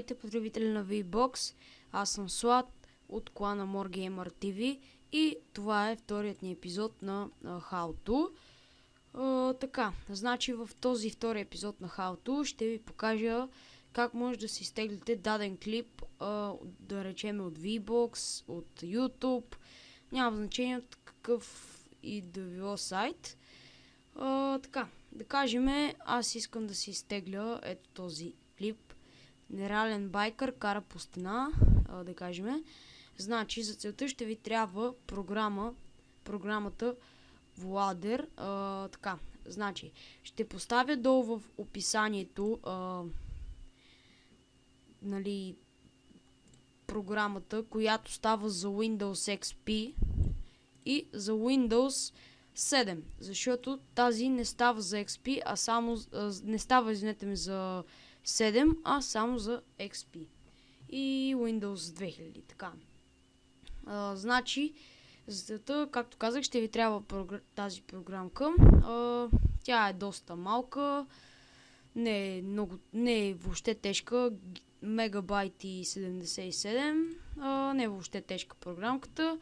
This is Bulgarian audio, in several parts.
Здравейте, потребители на VBOX, аз съм Слад от клана More Gamer TV и това е вторият ни епизод на How To. Така, значи в този втори епизод на How To ще ви покажа как може да си изтеглите даден клип, да речем от VBOX, от YouTube, няма значение от какъв и да било сайт. Така, да кажем, аз искам да си изтегля ето този клип. Нереален байкър кара по стена, да кажем. Значи за целта ще ви трябва програмата Vladder. Така, значи ще поставя долу в описанието програмата, която става за Windows XP и за Windows 7, защото тази не става за XP, а само не става, извинете ме, за 7, а само за XP и Windows 2000, така. Значи, за това, както казах, ще ви трябва тази програмка. Тя е доста малка, не е въобще тежка, мегабайт и 77, не е въобще тежка програмката.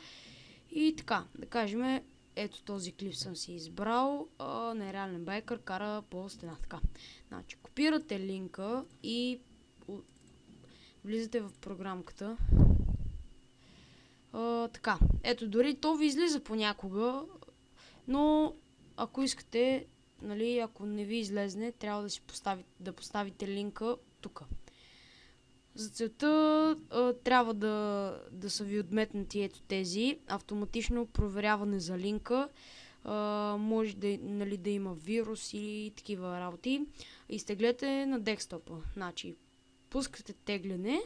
И така, да кажем, ето този клип съм си избрал. Нереален байкър кара по стена. Така. Значи, копирате линка и влизате в програмката. Така. Ето, дори то ви излиза понякога, но ако искате, ако не ви излезне, трябва да поставите линка тук. За целта трябва да са ви отметнати ето тези. Автоматично проверяване за линка. Може да има вирус и такива работи. Изтеглете на десктопа. Значи, пускате тегляне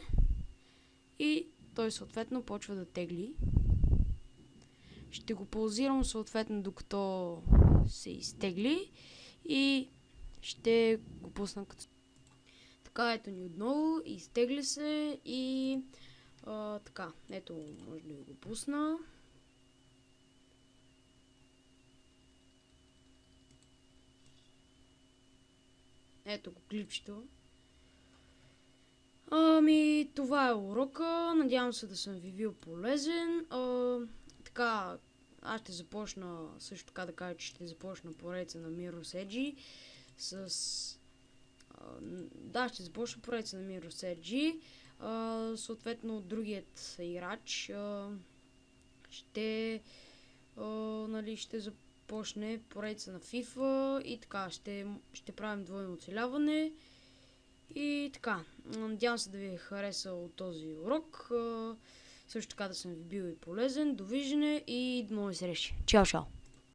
и той съответно почва да тегли. Ще го паузирам съответно докато се изтегли и ще го пусна като. Така, ето ни отново, изтегли се и така, ето, може да ви го пусна. Ето го клипчето. Това е урока, надявам се да съм ви бил полезен. Така, аз ще започна, също така да кажа, че ще започна поредица на Mirror's Edge ще започна поредица на Mirror's Edge. Съответно, другият играч ще започне поредица на FIFA и така, ще правим двойно оцеляване. И така, надявам се да ви е харесал този урок. Също така да съм ви бил и полезен. Довиждане и до нови срещи. Чао, чао!